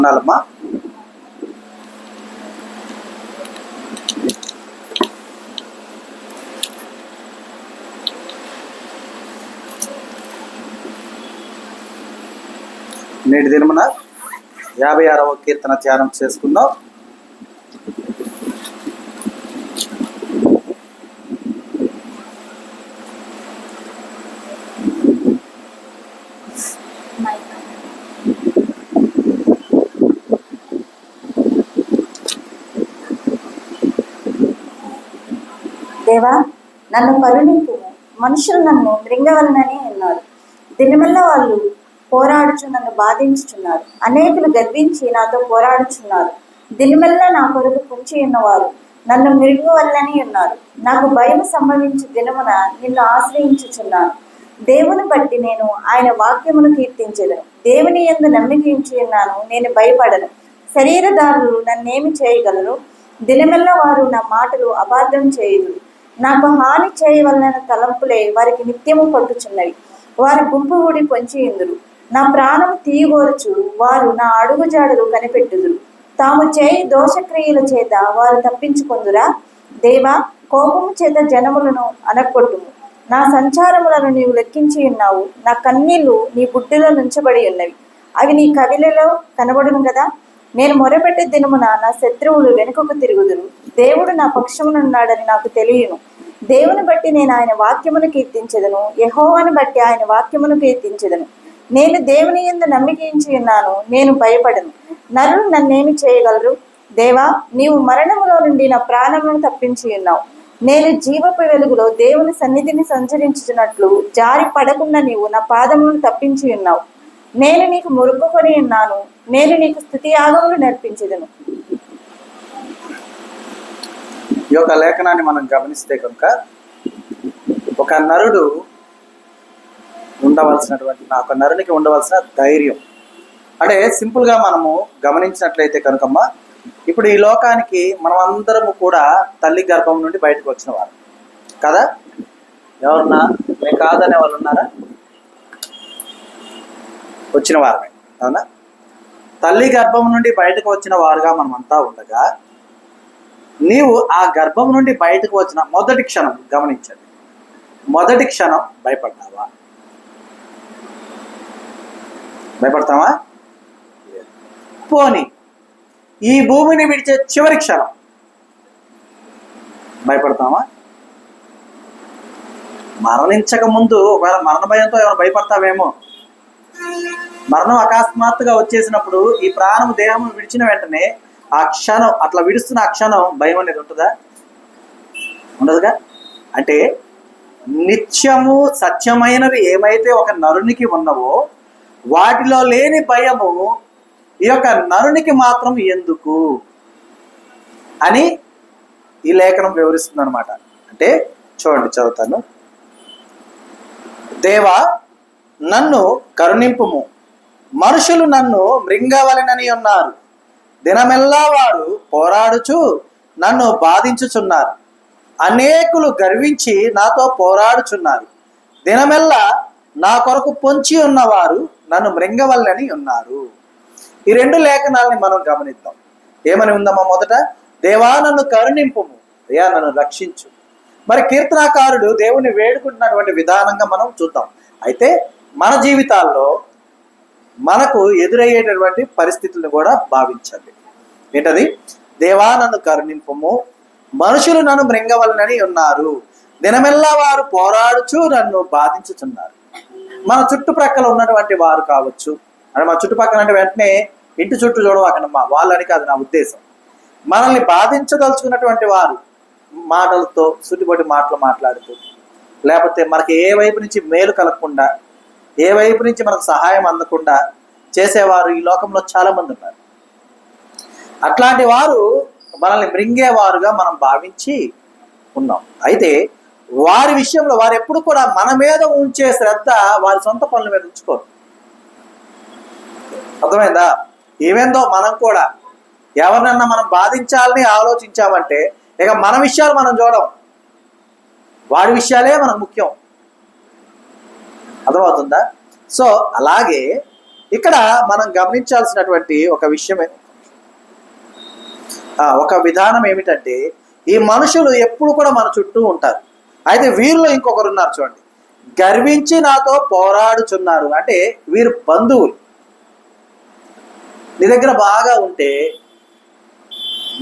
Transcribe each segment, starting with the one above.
వండాలమ్మా. నేటి దినమున 56వ కీర్తన ధ్యానం చేసుకుందాం. దేవా, నన్ను కరుణింపు. మనుషులు నన్ను మృంగవలనని అన్నారు. దినమెల్ల వాళ్ళు పోరాడుచు నన్ను బాధించుచున్నారు. అనేకులు గర్వించి నాతో పోరాడుచున్నారు. దినమెల్ల నా కొరకు పొంచి ఉన్నవారు నన్ను మృంగవలనని ఉన్నారు. నాకు భయం సంభవించు దినమున నిన్ను ఆశ్రయించుచున్నాను. దేవుని బట్టి నేను ఆయన వాక్యమును కీర్తించెదను. దేవుని యందు నమ్మిక ఉంచి ఉన్నాను, నేను భయపడను. శరీరదారులు నన్నేమి చేయగలరు? దినమెల్ల వారు నా మాటలు అబార్థం చేయదు. నాకు హాని చేయవలన తలంపులే వారికి నిత్యము పట్టుచున్నవి. వారి గుంపు ఊడి పొంచి ఇందురు. నా ప్రాణము తీయగోరుచు వారు నా అడుగుజాడలు కనిపెట్టుదురు. తాము చేయి దోషక్రియల చేత వారు తప్పించుకొందురా. దేవా, కోపము చేత జనములను అనగొట్టుము. నా సంచారములను నీవు లెక్కించి ఉన్నావు. నా కన్నీళ్లు నీ బుడ్డిలో నుంచబడి ఉన్నవి. అవి నీ కవిలలో కనబడును కదా. నేను మొరపెట్టే దినమున నా శత్రువులు వెనుకకు తిరుగుదురు. దేవుడు నా పక్షమునున్నాడని నాకు తెలియను. దేవుని బట్టి నేను ఆయన వాక్యమును కీర్తించెదను. యెహోవాను బట్టి ఆయన వాక్యమును కీర్తించెదను. నేను దేవుని యందు నమ్మిక ఉంచి ఉన్నాను, నేను భయపడను. నరులు నన్నేమి చేయగలరు? దేవా, నీవు మరణములో నుండి నా ప్రాణమును తప్పించి ఉన్నావు. నేను జీవపు వెలుగులో దేవుని సన్నిధిని సంచరించుచున్నట్లు జారి పడకుండా నీవు నా పాదములను తప్పించి ఉన్నావు. నేను నీకు మొక్కుకొని ఉన్నాను. నేను నీకు స్తుతి యాగములు నర్పించెదను. ఈ యొక్క లేఖనాన్ని మనం గమనిస్తే కనుక ఒక నరుడు ఒక నరునికి ఉండవలసిన ధైర్యం అంటే సింపుల్గా మనము గమనించినట్లయితే కనుకమ్మ, ఇప్పుడు ఈ లోకానికి మనం అందరము కూడా తల్లి గర్భం నుండి బయటకు వచ్చిన వారు కదా. ఎవరన్నా మేము కాదనే వాళ్ళు ఉన్నారా? వచ్చిన వారమే, అవునా? తల్లి గర్భం నుండి బయటకు వచ్చిన వారుగా మనమంతా ఉండగా, నీవు ఆ గర్భం నుండి బయటకు వచ్చిన మొదటి క్షణం గమనించండి. మొదటి క్షణం భయపడ్డావా? భయపడతావా? పోనీ ఈ భూమిని విడిచే చివరి క్షణం భయపడతావా? మరణించక ముందు ఒకవేళ మరణ భయంతో ఏమైనా భయపడతావేమో. మరణం అకస్మాత్తుగా వచ్చేసినప్పుడు ఈ ప్రాణం దేహం విడిచిన వెంటనే ఆ క్షణం అట్లా విడుస్తున్న ఆ క్షణం భయం అనేది ఉంటుందా? ఉండదుగా. అంటే నిత్యము సత్యమైనవి ఏమైతే ఒక నరునికి ఉన్నవో వాటిలో లేని భయము ఈ యొక్క నరునికి మాత్రం ఎందుకు అని ఈ లేఖనం వివరిస్తుంది అనమాట. అంటే చూడండి, చదువుతాను. దేవా, నన్ను కరుణింపుము. మనుషులు నన్ను మృంగవలెనని ఉన్నారు. దినమెల్లా వారు పోరాడుచు నన్ను బాధించుచున్నారు. అనేకులు గర్వించి నాతో పోరాడుచున్నారు. దినమెల్లా నా కొరకు పొంచి ఉన్నవారు నన్ను మృంగవలెనని ఉన్నారు. ఈ రెండు లేఖనాలని మనం గమనిద్దాం. ఏమని ఉందమ్మా? మొదట, దేవా నన్ను కరుణింపుము, అయ్యా నన్ను రక్షించు. మరి కీర్తనాకారుడు దేవుని వేడుకుంటున్నటువంటి విధానంగా మనం చూద్దాం. అయితే మన జీవితాల్లో మనకు ఎదురయ్యేటటువంటి పరిస్థితులను కూడా భావించండి. ఏంటది? దేవా నన్ను కరుణింపుము, మనుషులు నన్ను మృంగవలెనని ఉన్నారు. దినమెల్లా వారు పోరాడుచు నన్ను బాధించుచున్నారు. మన చుట్టుప్రక్కల ఉన్నటువంటి వారు కావచ్చు, అంటే మన చుట్టుపక్కల అంటే వెంటనే ఇంటి చుట్టూ చూడవాకనమ్మా, వాళ్ళని కాదు నా ఉద్దేశం. మనల్ని బాధించదలుచుకున్నటువంటి వారు మాటలతో సుటిబొటి మాటలు మాట్లాడుతూ, లేకపోతే మనకి ఏ వైపు నుంచి మేలు కలగకుండా, ఏ వైపు నుంచి మనకు సహాయం అందకుండా చేసేవారు ఈ లోకంలో చాలా మంది ఉన్నారు. అట్లాంటి వారు మనల్ని మృంగేవారుగా మనం భావించి ఉన్నాం. అయితే వారి విషయంలో వారు ఎప్పుడు కూడా మన మీద ఉంచే శ్రద్ధ వారి సొంత పనుల మీద ఉంచుకోరు. అర్థమైందా? ఏమేందో మనం కూడా ఎవరినన్నా మనం బాధించాలని ఆలోచించామంటే ఇక మన విషయాలు మనం చూడం, వాడి విషయాలే మనకు ముఖ్యం. అర్థమవుతుందా? సో అలాగే ఇక్కడ మనం గమనించాల్సినటువంటి ఒక విషయమే, ఒక విధానం ఏమిటంటే, ఈ మనుషులు ఎప్పుడు కూడా మన చుట్టూ ఉంటారు. అయితే వీరిలో ఇంకొకరు ఉన్నారు చూడండి, గర్వించి నాతో పోరాడుచున్నారు. అంటే వీరు బంధువులు. నీ దగ్గర బాగా ఉంటే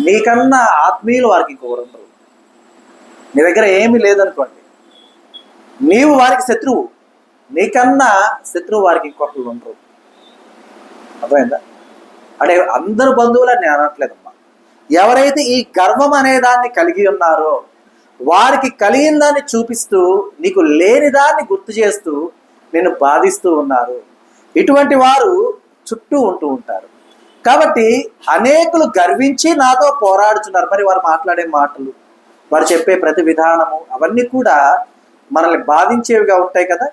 నీకన్నా ఆత్మీయులు వారికి ఇంకొకరు ఉండరు. నీ దగ్గర ఏమీ లేదనుకోండి, నీవు వారికి శత్రువు, నీకన్నా శత్రువు వారికి ఇంకొకరు ఉండరు. అర్థమైందా? అంటే అందరు బంధువులని నేను అనట్లేదమ్మా. ఎవరైతే ఈ గర్వం అనే దాన్ని కలిగి ఉన్నారో వారికి కలిగిన దాన్ని చూపిస్తూ నీకు లేని దాన్ని గుర్తు చేస్తూ నిన్ను బాధిస్తూ ఉన్నారు. ఇటువంటి వారు చుట్టూ ఉంటూ ఉంటారు. కాబట్టి అనేకులు గర్వించి నాతో పోరాడుతున్నారు. మరి వారు మాట్లాడే మాటలు, వారు చెప్పే ప్రతి విధానము అవన్నీ కూడా మనల్ని బాధించేవిగా ఉంటాయి కదా.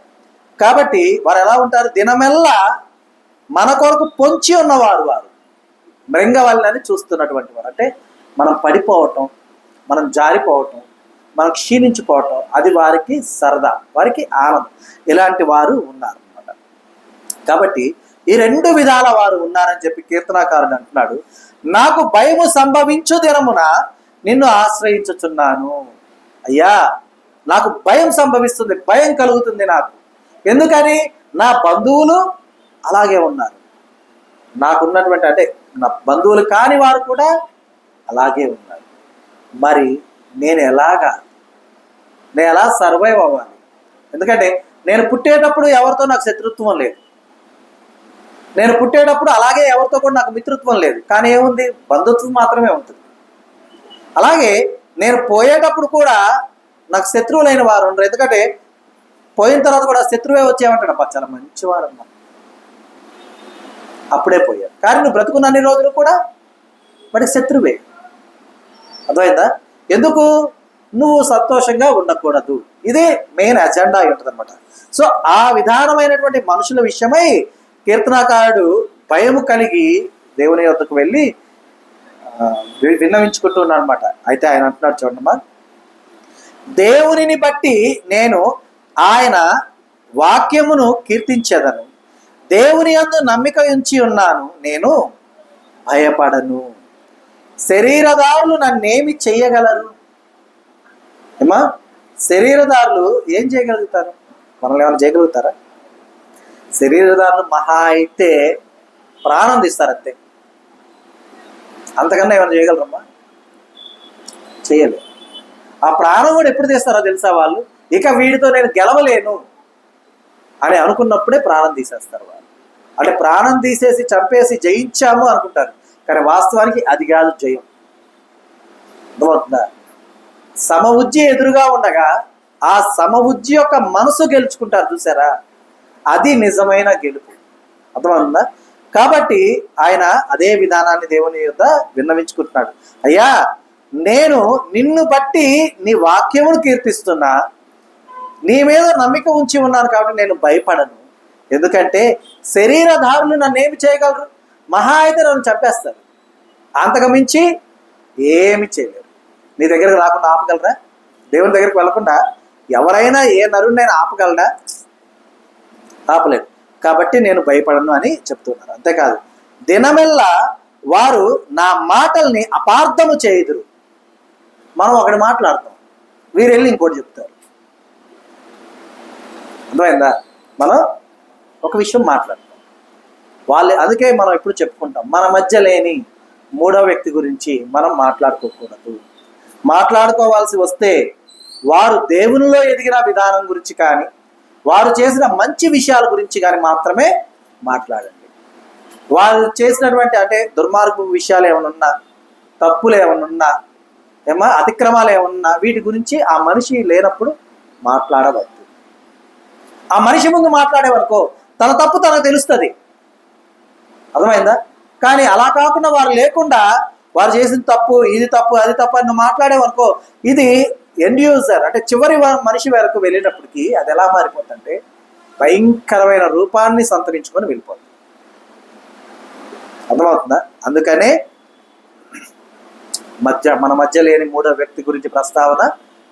కాబట్టి వారు ఎలా ఉంటారు? దినమెల్లా మన కొరకు పొంచి ఉన్నవారు, వారు మృంగవల్లని చూస్తున్నటువంటి వారు. అంటే మనం పడిపోవటం, మనం జారిపోవటం, మనం క్షీణించిపోవటం, అది వారికి సరదా, వారికి ఆనందం. ఇలాంటి వారు ఉన్నారు అన్నమాట. కాబట్టి ఈ రెండు విధాల వారు ఉన్నారని చెప్పి కీర్తనాకారుడు అంటున్నాడు, నాకు భయము సంభవించు దినమున నిన్ను ఆశ్రయించుచున్నాను. అయ్యా, నాకు భయం సంభవిస్తుంది, భయం కలుగుతుంది నాకు. ఎందుకని? నా బంధువులు అలాగే ఉన్నారు, నాకున్నటువంటి అంటే నా బంధువులు కాని వారు కూడా అలాగే ఉన్నారు. మరి నేను ఎలా సర్వైవ్ అవ్వాలి? ఎందుకంటే నేను పుట్టేటప్పుడు ఎవరితో నాకు శత్రుత్వం లేదు, నేను పుట్టేటప్పుడు అలాగే ఎవరితో కూడా నాకు మిత్రత్వం లేదు. కానీ ఏముంది? బంధుత్వం మాత్రమే ఉంటుంది. అలాగే నేను పోయేటప్పుడు కూడా నాకు శత్రువులైన వారు ఉండరు. ఎందుకంటే పోయిన తర్వాత కూడా శత్రువే వచ్చేమంటాడు, అబ్బా చాలా మంచివారమ్మా, అప్పుడే పోయారు. కానీ నువ్వు బ్రతుకున్న అన్ని రోజులు కూడా వాడికి శత్రువే. అర్థమైందా? ఎందుకు? నువ్వు సంతోషంగా ఉండకూడదు. ఇదే మెయిన్ అజెండా అయి ఉంటుంది అనమాట. సో ఆ విధానమైనటువంటి మనుషుల విషయమై కీర్తనాకారుడు భయము కలిగి దేవుని యొద్దకు వెళ్ళి విన్నవించుకుంటున్నాడు అనమాట. అయితే ఆయన అంటున్నాడు చూడమ్మా, దేవునిని బట్టి నేను ఆయన వాక్యమును కీర్తించెదను, దేవుని యందు నమ్మిక ఉంచి ఉన్నాను, నేను భయపడను. శరీరదారులు నన్నేమి చెయ్యగలరు? ఏమా, శరీరదారులు ఏం చేయగలుగుతారు? మనల్ని ఏమైనా చేయగలుగుతారా? శరీరదారులు మహా అయితే ప్రాణం తీస్తారు అంతే, అంతకన్నా ఏమైనా చేయగలరమ్మా? చేయలేదు. ఆ ప్రాణం కూడా ఎప్పుడు తీస్తారో తెలుసా వాళ్ళు? ఇక వీడితో నేను గెలవలేను అని అనుకున్నప్పుడే ప్రాణం తీసేస్తారు వాళ్ళు. అంటే ప్రాణం తీసేసి చంపేసి జయించాము అనుకుంటారు, కానీ వాస్తవానికి అది కాదు జయం. అర్థమవుతుందా? సమవుజ్జి ఎదురుగా ఉండగా ఆ సమవుజ్జి యొక్క మనసు గెలుచుకుంటారు చూసారా, అది నిజమైన గెలుపు. అర్థమవుతుందా? కాబట్టి ఆయన అదే విధానాన్ని దేవుని యొద్ద విన్నవించుకుంటున్నాడు. అయ్యా, నేను నిన్ను బట్టి నీ వాక్యమును కీర్తిస్తున్నా, నీ మీద నమ్మిక ఉంచి ఉన్నాను కాబట్టి నేను భయపడను. ఎందుకంటే శరీరధారులు నన్ను ఏమి చేయగలరు? మహా అయితే నన్ను చంపేస్తారు, అంతకు మించి ఏమి చేయలేరు. నీ దగ్గరకు రాకుండా ఆపగలరా? దేవుని దగ్గరికి వెళ్ళకుండా ఎవరైనా ఏ నరుడినైనా ఆపగలరా? ఆపలేదు. కాబట్టి నేను భయపడను అని చెప్తున్నారు. అంతేకాదు, దినమెల్లా వారు నా మాటల్ని అపార్థము చేయుదురు. మనం ఒకటి మాట్లాడతాం, వీరు వెళ్ళి ఇంకోటి చెప్తారు. అర్థమైందా? మనం ఒక విషయం మాట్లాడతాం, వాళ్ళు అందుకే మనం ఎప్పుడు చెప్పుకుంటాం, మన మధ్య లేని మూడో వ్యక్తి గురించి మనం మాట్లాడుకోకూడదు. మాట్లాడుకోవాల్సి వస్తే వారు దేవునిలో ఎదిగిన విధానం గురించి కానీ వారు చేసిన మంచి విషయాల గురించి కానీ మాత్రమే మాట్లాడండి. వారు చేసినటువంటి అంటే దుర్మార్గ విషయాలు ఏమైనా ఉన్నా, తప్పులు ఏమైనా ఉన్నా, అతిక్రమాలు ఏమన్నా, వీటి గురించి ఆ మనిషి లేనప్పుడు మాట్లాడవద్దు. ఆ మనిషి ముందు మాట్లాడేవనుకో తన తప్పు తనకు తెలుస్తుంది. అర్థమైందా? కానీ అలా కాకుండా వారు లేకుండా వారు చేసిన తప్పు, ఇది తప్పు, అది తప్పు అని మాట్లాడేవనుకో, ఇది ఎండ్ యూజర్ అంటే చివరి మనిషి వరకు వెళ్ళేటప్పటికి అది ఎలా మారిపోతుందంటే భయంకరమైన రూపాన్ని సంతరించుకొని వెళ్ళిపోతుంది. అర్థమవుతుందా? అందుకనే మన మధ్య లేని మూడో వ్యక్తి గురించి ప్రస్తావన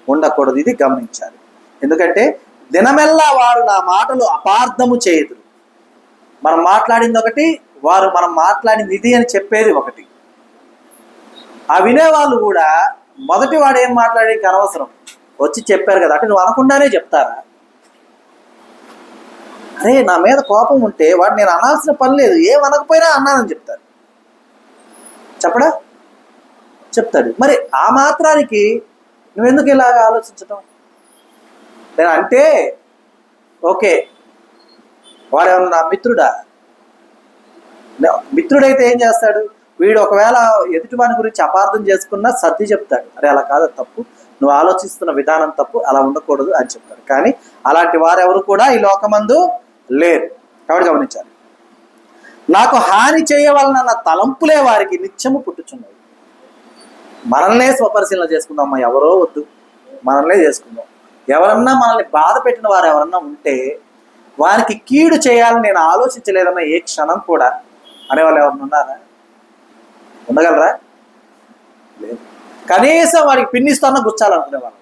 ఉండకూడదు. ఇది గమనించాలి. ఎందుకంటే దినమెల్లా వారు నా మాటలు అపార్థము చేయుదురు. మనం మాట్లాడింది ఒకటి, వారు మనం మాట్లాడింది ఇది అని చెప్పేది ఒకటి. ఆ వినేవాళ్ళు కూడా మొదటి వాడు ఏం మాట్లాడేకి అనవసరం, వచ్చి చెప్పారు కదా అంటే నువ్వు అనకుండానే చెప్తారా? అరే నా మీద కోపం ఉంటే వాడు నేను అనాల్సిన పని లేదు, ఏం అనకపోయినా అన్నానని చెప్తారు. చెప్పడా? చెప్తాడు. మరి ఆ మాత్రానికి నువ్వెందుకు ఇలాగ ఆలోచించటం? నేను అంటే ఓకే, వాడేమన్నా నా మిత్రుడా? మిత్రుడైతే ఏం చేస్తాడు? వీడు ఒకవేళ ఎదుటివాని గురించి అపార్థం చేసుకున్నా సర్ది చెప్తాడు, అరే అలా కాదు తప్పు, నువ్వు ఆలోచిస్తున్న విధానం తప్పు, అలా ఉండకూడదు అని చెప్తాడు. కానీ అలాంటి వారెవరు కూడా ఈ లోకమందు లేరు. కాబట్టి గమనించాలి. నాకు హాని చేయవలనన్న తలంపులే వారికి నిత్యము పుట్టుచున్నవి. మనల్నే స్వపరిశీలన చేసుకుందాం అమ్మా, ఎవరో వద్దు, మనల్నే చేసుకుందాం. ఎవరన్నా మనల్ని బాధ పెట్టిన వారు ఎవరన్నా ఉంటే వారికి కీడు చేయాలని నేను ఆలోచించలేదన్న ఏ క్షణం కూడా అనేవాళ్ళు ఎవరన్నా ఉన్నారా? ఉండగలరా? లేదు. కనీసం వాడికి పిన్నిస్తానో గుచ్చాలనుకునే వాళ్ళు.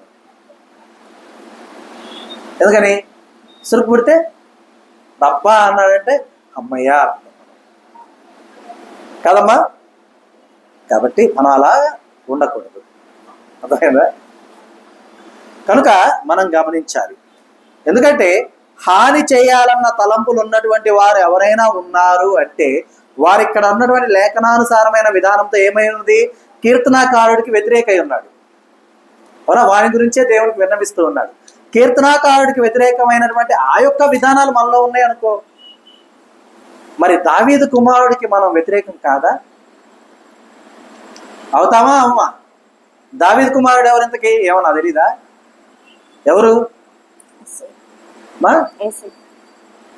ఎందుకని? సురుకు పుడితే డబ్బా అన్నాడంటే అమ్మయ్యా కదమ్మా. కాబట్టి మనం అలా ఉండకూడదు, అర్థమైందా? కనుక మనం గమనించాలి. ఎందుకంటే హాని చేయాలన్న తలంపులు ఉన్నటువంటి వారు ఎవరైనా ఉన్నారు అంటే వారు ఇక్కడ ఉన్నటువంటి లేఖనానుసారమైన విధానంతో ఏమైనది? కీర్తనాకారుడికి వ్యతిరేకై ఉన్నాడు. అవునా? వారి గురించే దేవుడికి విన్నవిస్తూ ఉన్నాడు. కీర్తనాకారుడికి వ్యతిరేకమైనటువంటి ఆ యొక్క విధానాలు మనలో ఉన్నాయి అనుకో, మరి దావీదు కుమారుడికి మనం వ్యతిరేకం కాదా? అవుతామా అమ్మ? దావీదు కుమారుడు ఎవరింతకి ఏమన్నా తెలీదా? ఎవరు?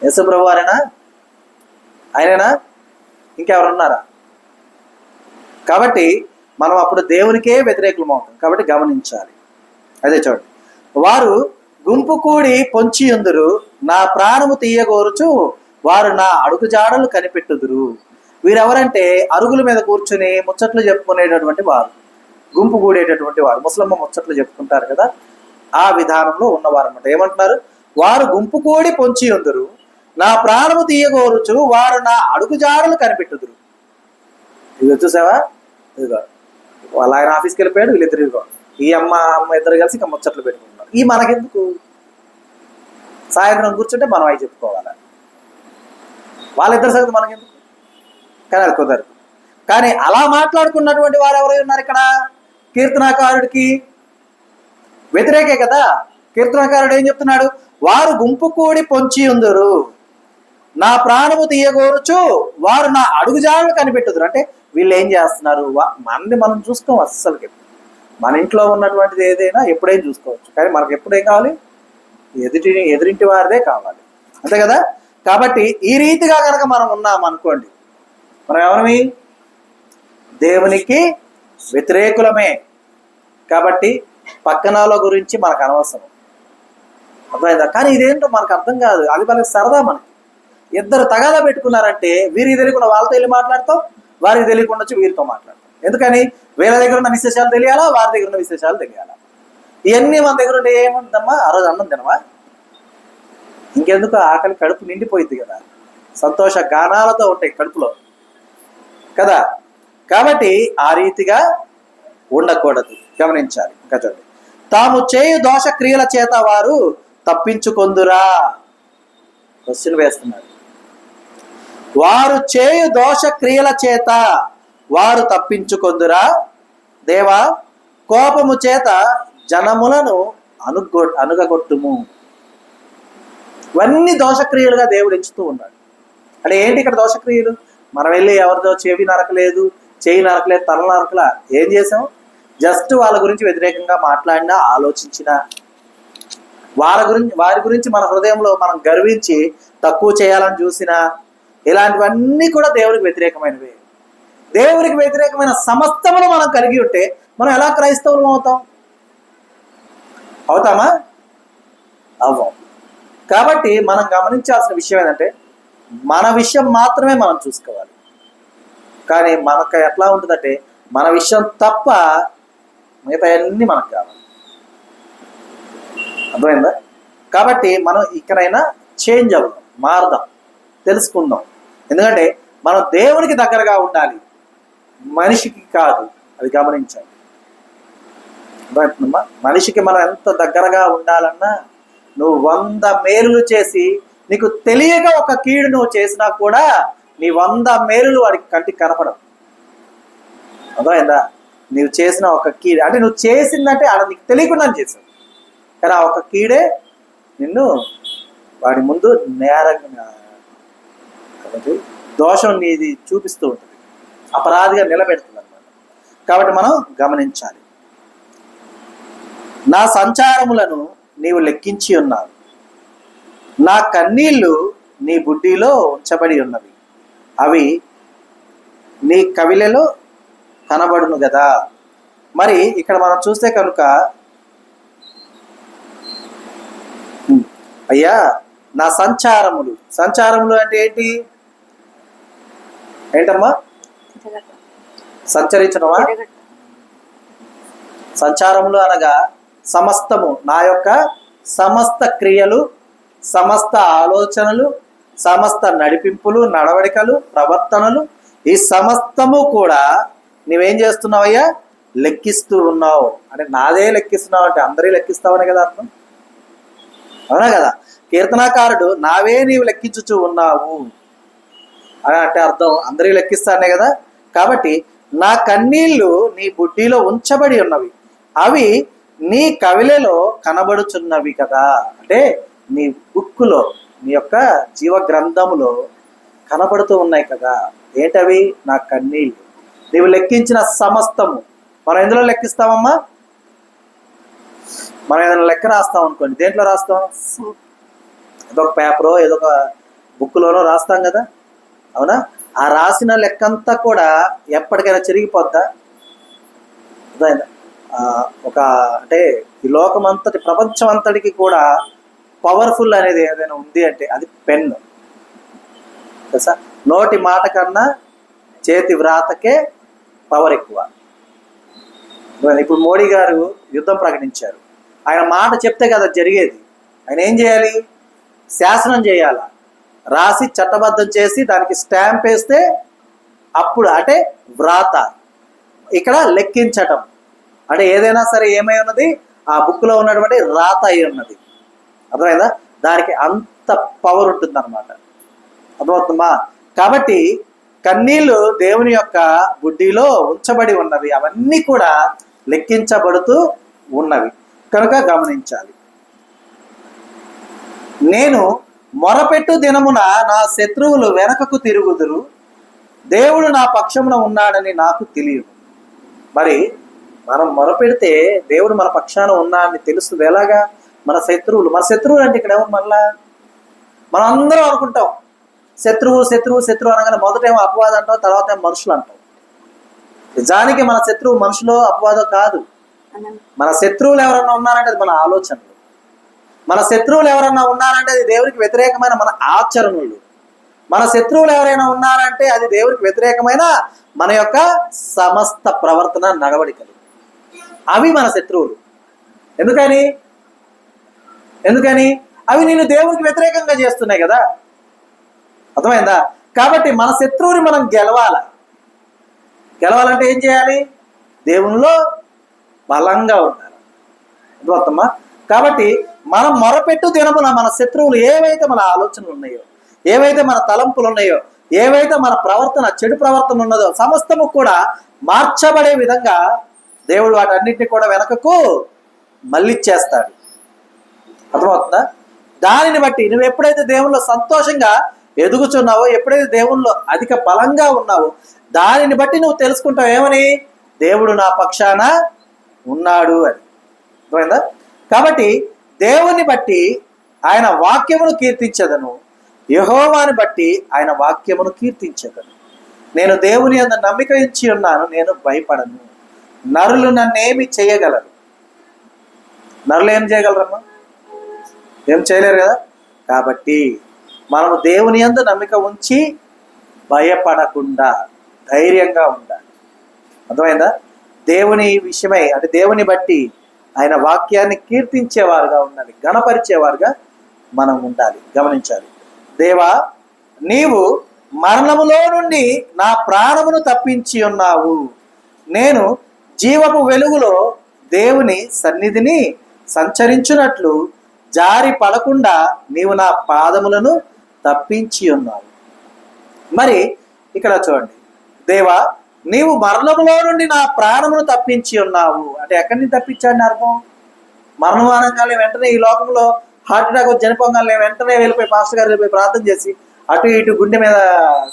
యేసు ప్రభు వారేనా? ఆయనేనా? ఇంకెవరున్నారా? కాబట్టి మనం అప్పుడు దేవునికే వ్యతిరేకులం అవుతాం. కాబట్టి గమనించాలి. అదే చూడండి, వారు గుంపు కూడి పొంచి ఉందురు, నా ప్రాణము తీయగోరుచు వారు నా అడుగు జాడలు కనిపెట్టుదురు. వీరెవరంటే అరుగుల మీద కూర్చుని ముచ్చట్లు చెప్పుకునేటటువంటి వారు, గుంపు కూడేటటువంటి వారు. ముసలమ్మ ముచ్చట్లు చెప్పుకుంటారు కదా, ఆ విధానంలో ఉన్నవారు అన్నమాట. ఏమంటున్నారు? వారు గుంపు కూడి పొంచి ఉందురు, నా ప్రాణము తీయగోరుచు వారు నా అడుగు జాడలు కనిపెట్టుదురు. ఇది చూసావా? ఇదిగో వాళ్ళ ఆయన ఆఫీస్కి వెళ్ళిపోయాడు, వీళ్ళిద్దరు ఇదిగో ఈ అమ్మ ఇద్దరు కలిసి ఇంకా ముచ్చట్లు పెట్టుకుంటున్నారు. ఈ మనకెందుకు? సాయంత్రం కూర్చుంటే మనం అవి చెప్పుకోవాలి, వాళ్ళిద్దరి సంగతి మనకెందుకు? కానీ అది కుదరదు. కానీ అలా మాట్లాడుకున్నటువంటి వారు ఎవరై ఉన్నారు ఇక్కడ? కీర్తనాకారుడికి వ్యతిరేకే కదా. కీర్తనాకారుడు ఏం చెప్తున్నాడు? వారు గుంపు కూడి పొంచి ఉందరు, నా ప్రాణము తీయగోరుచు వారు నా అడుగుజాడలు కనిపెట్టుదురు. అంటే వీళ్ళు ఏం చేస్తున్నారు? మనది మనం చూసుకోం అస్సలకి. మన ఇంట్లో ఉన్నటువంటిది ఏదైనా ఎప్పుడైనా చూసుకోవచ్చు, కానీ మనకు ఎప్పుడేం కావాలి? ఎదురింటి వారిదే కావాలి, అంతే కదా. కాబట్టి ఈ రీతిగా కనుక మనం ఉన్నాం అనుకోండి, మనం ఎవరిమి? దేవునికి వ్యతిరేకులమే. కాబట్టి పక్కనాల గురించి మనకు అనవసరం, అర్థమైందా? కానీ ఇదేంటో మనకు అర్థం కాదు, అది మనకి సరదా. మనకి ఇద్దరు తగాదా పెట్టుకున్నారంటే వీరికి తెలియకుండా వాళ్ళతో వెళ్ళి మాట్లాడతాం, వారికి తెలియకుండా వచ్చి వీరితో మాట్లాడతాం. ఎందుకని? వీళ్ళ దగ్గర ఉన్న విశేషాలు తెలియాలా, వారి దగ్గర ఉన్న విశేషాలు తెలియాలా. ఇవన్నీ మన దగ్గర ఉంటే ఏముంటుందమ్మా? ఆ రోజు అన్నం తినవా? ఇంకెందుకు? ఆకలి కడుపు నిండిపోయింది కదా, సంతోష గానాలతో ఉంటాయి కడుపులో కదా. కాబట్టి ఆ రీతిగా ఉండకూడదు, గమనించాలి. ఇంకా చూడండి, తాము చేయు దోష క్రియల చేత వారు తప్పించుకొందురా. క్వశ్చన్ వేస్తున్నాడు. వారు చేయు దోష క్రియల చేత వారు తప్పించుకొందురా దేవా, కోపము చేత జనములను అనుగగొట్టుము. ఇవన్నీ దోషక్రియలుగా దేవుడు ఎంచుతూ ఉన్నాడు. అంటే ఏంటి ఇక్కడ దోషక్రియలు? మనం వెళ్ళి ఎవరితో చెవి నరకలేదు, చేయి నరకలేదు, తల నరకలా. ఏం చేసాం? జస్ట్ వాళ్ళ గురించి వ్యతిరేకంగా మాట్లాడినా, ఆలోచించినా, వారి గురించి మన హృదయంలో మనం గర్వించి తక్కువ చేయాలని చూసినా, ఇలాంటివన్నీ కూడా దేవునికి వ్యతిరేకమైనవి. దేవునికి వ్యతిరేకమైన సమస్తమును మనం కలిగి ఉంటే మనం ఎలా క్రైస్తవులం అవుతాం? అవుతామా? అవ్వం. కాబట్టి మనం గమనించాల్సిన విషయం ఏంటంటే మన విషయం మాత్రమే మనం చూసుకోవాలి. కానీ మనకు ఎట్లా ఉంటుందంటే మన విషయం తప్ప మిగతా అన్నీ మనకు కావాలి, అర్థమైందా? కాబట్టి మనం ఇక్కడైనా చేంజ్ అవ్వదాం, మారదాం, తెలుసుకుందాం. ఎందుకంటే మనం దేవునికి దగ్గరగా ఉండాలి, మనిషికి కాదు. అది గమనించాలి. మనిషికి మనం ఎంత దగ్గరగా ఉండాలన్నా నువ్వు 100 మేలులు చేసి నీకు తెలియక ఒక కీడు నువ్వు చేసినా కూడా నీ 100 మేలులు వాడికి కంటికి కనపడవు. అర్థమైందా? నువ్వు చేసిన ఒక కీడు అంటే నువ్వు చేసిందంటే అలా నీకు తెలియకుండా చేసావు, కానీ ఆ ఒక కీడే నిన్ను వాడి ముందు నేరంగా దోషం నీది చూపిస్తూ ఉంటుంది, అపరాధిగా నిలబెడుతుంది అన్నమాట. కాబట్టి మనం గమనించాలి. నా సంచారములను నీవు లెక్కించి ఉన్నావు, నా కన్నీళ్లు నీ బుడ్డిలో ఉంచబడి ఉన్నవి, అవి నీ కవిలలో కనబడును కదా. మరి ఇక్కడ మనం చూస్తే కనుక అయ్యా నా సంచారములు అంటే ఏంటమ్మా? సంచరించడమా? సంచారములు అనగా సమస్తము, నా యొక్క సమస్త క్రియలు, సమస్త ఆలోచనలు, సమస్త నడిపింపులు, నడవడికలు, ప్రవర్తనలు, ఈ సమస్తము కూడా నువ్వేం చేస్తున్నావయ్యా? లెక్కిస్తూ ఉన్నావు. అంటే నాదే లెక్కిస్తున్నావు అంటే అందరి లెక్కిస్తావనే కదా అర్థం, అవునా కదా? కీర్తనాకారుడు నావే నీవు లెక్కించుచూ ఉన్నావు అని అంటే అర్థం అందరి లెక్కిస్తానే కదా. కాబట్టి నా కన్నీళ్లు నీ బుడ్డిలో ఉంచబడి ఉన్నవి, అవి నీ కవిలలో కనబడుచున్నవి కదా. అంటే నీ బుక్కులో, నీ యొక్క జీవ గ్రంథములో కనబడుతూ ఉన్నాయి కదా. ఏంటవి? నా కన్నీళ్ళు. నీవు లెక్కించిన సమస్తము. మనం ఎందులో లెక్కిస్తామమ్మా? మనం ఏదైనా లెక్క రాస్తాం అనుకోండి, దేంట్లో రాస్తాం? ఏదో ఒక పేపరో ఏదో ఒక బుక్లోనో రాస్తాం కదా, అవునా? ఆ రాసిన లెక్కంతా కూడా ఎప్పటికైనా చిరిగిపోద్దా? ఒక అంటే ఈ లోకం అంతటి, ప్రపంచం అంతటికి కూడా పవర్ఫుల్ అనేది ఏదైనా ఉంది అంటే అది పెన్. తెలుసా? నోటి మాట కన్నా చేతి వ్రాతకే పవర్ ఎక్కువ. ఇప్పుడు మోడీ గారు యుద్ధం ప్రకటించారు. ఆయన మాట చెప్తే కదా జరిగేది. ఆయన ఏం చేయాలి? శాసనం చేయాల, రాసి చట్టబద్ధం చేసి దానికి స్టాంప్ వేస్తే అప్పుడు అంటే వ్రాత. ఇక్కడ లెక్కించటం అంటే ఏదైనా సరే ఏమై ఉన్నది? ఆ బుక్లో ఉన్నటువంటి రాత అయి ఉన్నది. అర్థమైందా? దానికి అంత పవర్ ఉంటుంది అన్నమాట. అర్థమవుతుందా? కాబట్టి కన్నీళ్లు దేవుని యొక్క బుడ్డిలో ఉంచబడి ఉన్నవి, అవన్నీ కూడా లెక్కించబడుతూ ఉన్నవి కనుక గమనించాలి. నేను మొరపెట్టు దినమున నా శత్రువులు వెనకకు తిరుగుదురు, దేవుడు నా పక్షమున ఉన్నాడని నాకు తెలియదు. మరి మనం మొరపెడితే దేవుడు మన పక్షాన ఉన్నాడని తెలుస్తుంది ఎలాగా? మన శత్రువులు అంటే ఇక్కడ ఏమో మళ్ళా మనం అందరం అనుకుంటాం శత్రువు అనగానే మొదటేమో అపవాదం అంటాం, తర్వాత ఏమో మనుషులు అంటాం. నిజానికి మన శత్రువు మనుషులో అపవాదం కాదు. మన శత్రువులు ఎవరన్నా ఉన్నారంటే అది మన ఆలోచనలు. మన శత్రువులు ఎవరన్నా ఉన్నారంటే అది దేవునికి వ్యతిరేకమైన మన ఆచరణలు. మన శత్రువులు ఎవరైనా ఉన్నారంటే అది దేవునికి వ్యతిరేకమైన మన యొక్క సమస్త ప్రవర్తన, నడవడికలు. అవి మన శత్రువులు. ఎందుకని అవి నిన్ను దేవునికి వ్యతిరేకంగా చేస్తున్నాయి కదా. అర్థమైందా? కాబట్టి మన శత్రువుని మనం గెలవాలంటే ఏం చేయాలి? దేవునిలో బలంగా ఉండాలి. అర్థమవుతమ్మా? కాబట్టి మనం మొరపెట్టు దినమున మన శత్రువులు ఏవైతే మన ఆలోచనలు ఉన్నాయో, ఏవైతే మన తలంపులు ఉన్నాయో, ఏవైతే మన ప్రవర్తన, చెడు ప్రవర్తన ఉన్నదో సమస్తము కూడా మార్చబడే విధంగా దేవుడు వాటన్నిటిని కూడా వెనకకు మళ్ళిచ్చేస్తాడు. అర్థమవుతుందా? దానిని బట్టి నువ్వు ఎప్పుడైతే దేవుల్లో సంతోషంగా ఎదుగుచున్నావో, ఎప్పుడైతే దేవుల్లో అధిక బలంగా ఉన్నావో, దానిని బట్టి నువ్వు తెలుసుకుంటావు ఏమని? దేవుడు నా పక్షాన ఉన్నాడు అని. అర్థమైందా? కాబట్టి దేవుని బట్టి ఆయన వాక్యమును కీర్తించదను, యెహోవాని బట్టి ఆయన వాక్యమును కీర్తించదను. నేను దేవుని యందు నమ్మిక ఉంచి ఉన్నాను, నేను భయపడను. నరులు నన్నేమి చేయగలరు? నరులు ఏం చేయగలరమ్మా? ఏం చేయలేరు కదా. కాబట్టి మనము దేవుని యందు నమ్మిక ఉంచి భయపడకుండా ధైర్యంగా ఉండాలి. అర్థమైందా? దేవుని విషయమై అంటే దేవుని బట్టి ఆయన వాక్యాన్ని కీర్తించేవారుగా ఉండాలి, గణపరిచేవారుగా మనం ఉండాలి. గమనించాలి. దేవా నీవు మరణములో నుండి నా ప్రాణమును తప్పించి ఉన్నావు. నేను జీవపు వెలుగులో దేవుని సన్నిధిని సంచరించున్నట్లు జారి పడకుండా నీవు నా పాదములను తప్పించి ఉన్నావు. మరి ఇక్కడ చూడండి, దేవా నీవు మరణములో నుండి నా ప్రాణమును తప్పించి ఉన్నావు అంటే ఎక్కడి నుంచి తప్పించాడని అర్థం? మరణం అనగానే వెంటనే ఈ లోకంలో హార్ట్ అటాక్ వచ్చి చనిపోగానే వెంటనే వెళ్ళిపోయి పాస్టర్ గారు వెళ్ళిపోయి ప్రార్థన చేసి అటు ఇటు గుండె మీద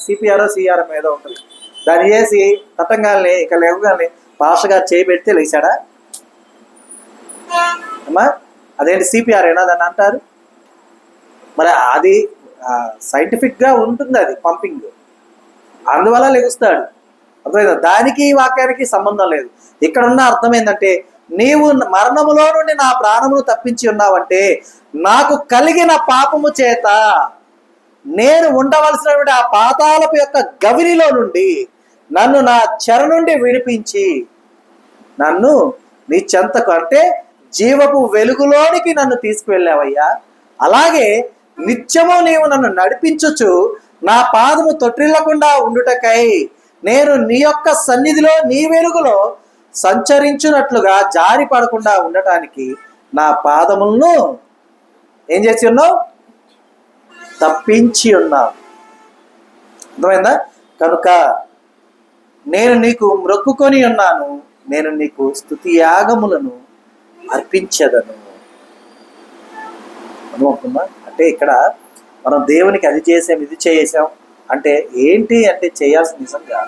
సిఆర్ మీద ఉంటుంది, దాన్ని చేసి తట్టంగానే ఇక లేవగానే పాస్టర్ గారు చేయి పెడితే లేచాడా? అమ్మా అదేంటి సిపిఆర్ ఏనా దాన్ని అంటారు? మరి అది సైంటిఫిక్గా ఉంటుంది, అది పంపింగ్, అందువల్ల లెగుస్తాడు. అర్థమైందా? దానికి ఈ వాక్యానికి సంబంధం లేదు. ఇక్కడ ఉన్న అర్థం ఏంటంటే, నీవు మరణములో నుండి నా ప్రాణమును తప్పించి ఉన్నావంటే నాకు కలిగిన పాపము చేత నేను ఉండవలసినటువంటి ఆ పాతాళపు యొక్క గవినిలో నుండి నన్ను నా చెర నుండి విడిపించి నన్ను నీ చెంతకు అంటే జీవపు వెలుగులోనికి నన్ను తీసుకువెళ్ళావయ్యా. అలాగే నిత్యము నీవు నన్ను నడిపించుచు నా పాదము తొట్టిల్లకుండా ఉండుటకై నేను నీ యొక్క సన్నిధిలో నీ వెలుగులో సంచరించున్నట్లుగా జారి పడకుండా ఉండటానికి నా పాదములను ఏం చేసి ఉన్నావు? తప్పించి ఉన్నావు. అర్థమైందా? కనుక నేను నీకు మ్రొక్కుకొని ఉన్నాను, నేను నీకు స్తుతి యాగములను అర్పించదను. అనుకుంటున్నా అంటే ఇక్కడ మనం దేవునికి అది చేసాం ఇది చేసాం అంటే ఏంటి అంటే చేయాల్సిన నిజంగా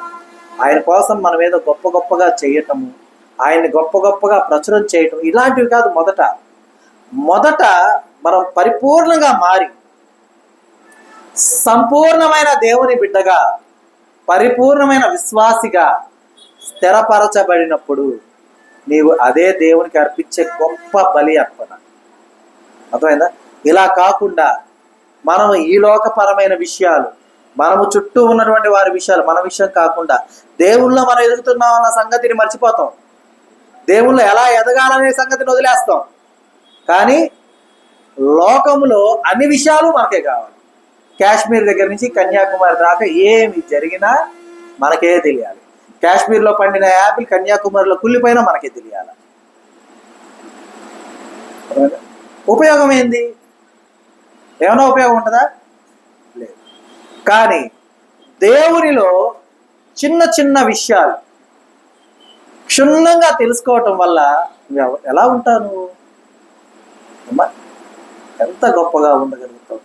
ఆయన కోసం మనం ఏదో గొప్ప గొప్పగా చేయటము, ఆయన్ని గొప్ప గొప్పగా ప్రచురం చేయటం ఇలాంటివి కాదు. మొదట మనం పరిపూర్ణంగా మారి సంపూర్ణమైన దేవుని బిడ్డగా పరిపూర్ణమైన విశ్వాసిగా స్థిరపరచబడినప్పుడు నీవు అదే దేవునికి అర్పించే గొప్ప బలి అర్పణ. అర్థమైందా? ఇలా కాకుండా మనం ఈ లోకపరమైన విషయాలు, మనము చుట్టూ ఉన్నటువంటి వారి విషయాలు, మన విషయం కాకుండా దేవుళ్ళో మనం ఎదుగుతున్నాం అన్న సంగతిని మర్చిపోతాం. దేవుళ్ళు ఎలా ఎదగాలనే సంగతిని వదిలేస్తాం. కానీ లోకములో అన్ని విషయాలు మనకే కావాలి. కాశ్మీర్ దగ్గర నుంచి కన్యాకుమారి దాకా ఏమి జరిగినా మనకే తెలియాలి. కాశ్మీర్లో పండిన యాపిల్ కన్యాకుమారిలో కుళ్ళిపోయినా మనకే తెలియాలి. ఉపయోగం ఏంది? ఏమైనా ఉపయోగం ఉంటుందా? లేదు. కానీ దేవునిలో చిన్న చిన్న విషయాలు క్షుణ్ణంగా తెలుసుకోవటం వల్ల ఎలా ఉంటాను? ఎంత గొప్పగా ఉండగలుగుతావు.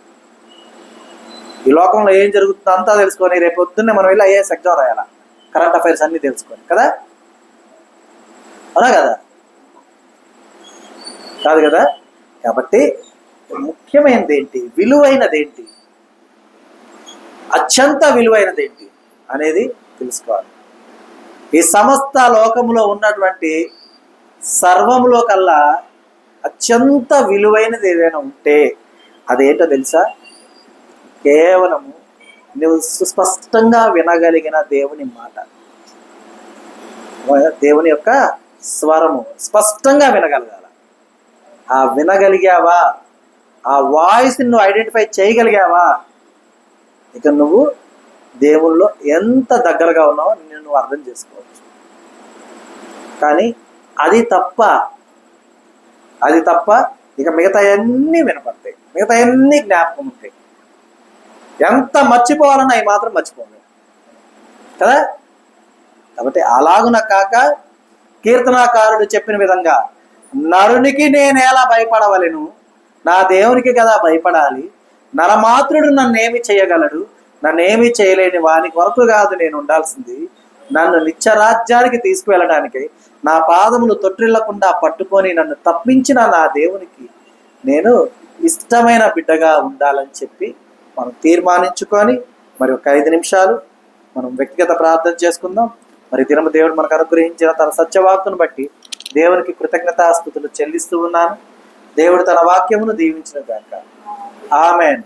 ఈ లోకంలో ఏం జరుగుతుందో అంతా తెలుసుకొని రేపు పొద్దున్నే మనం వెళ్ళి ఐఏఎస్ ఎగ్జామ్ రాయాలా, కరెంట్ అఫైర్స్ అన్ని తెలుసుకొని కదా? అవునా కదా? కాదు కదా? కాబట్టి ముఖ్యమైనది ఏంటి, విలువైనది ఏంటి, అత్యంత విలువైనది ఏంటి అనేది తెలుసుకోవాలి. ఈ సమస్త లోకములో ఉన్నటువంటి సర్వములో కల్లా అత్యంత విలువైనది ఏదైనా ఉంటే అదేంటో తెలుసా? కేవలము నువ్వు సుస్పష్టంగా వినగలిగిన దేవుని మాట, దేవుని యొక్క స్వరము స్పష్టంగా వినగలగాల. ఆ వినగలిగావా, ఆ వాయిస్ నువ్వు ఐడెంటిఫై చేయగలిగావా, ఇక నువ్వు దేవుల్లో ఎంత దగ్గరగా ఉన్నావో నువ్వు అర్థం చేసుకోవచ్చు. కానీ అది తప్ప ఇక మిగతా అన్నీ వినపడతాయి, మిగతా అన్నీ జ్ఞాపకం ఉంటాయి. ఎంత మర్చిపోవాలన్నా అవి మాత్రం మర్చిపోలేవు కదా? కాబట్టి అలాగున కాక కీర్తనాకారుడు చెప్పిన విధంగా నరునికి నేను ఎలా భయపడవలెను, నా దేవునికి కదా భయపడాలి. నరమాత్రుడు నన్నేమి చేయగలడు, నన్నేమి చేయలేని వాని కొరకు కాదు నేను ఉండాల్సింది, నన్ను నిత్యరాజ్యానికి తీసుకువెళ్ళడానికి నా పాదములు తొట్టిల్లకుండా పట్టుకొని నన్ను తప్పించిన నా దేవునికి నేను ఇష్టమైన బిడ్డగా ఉండాలని చెప్పి మనం తీర్మానించుకొని మరి ఒక 5 నిమిషాలు మనం వ్యక్తిగత ప్రార్థన చేసుకుందాం. మరి దినము దేవుడు మనకు అనుగ్రహించిన తన సత్యవాక్కును బట్టి దేవునికి కృతజ్ఞతాస్తుతులు చెల్లిస్తూ ఉన్నాను. దేవుడు తన వాక్యమును దీవించిన గాక. ఆమేన్.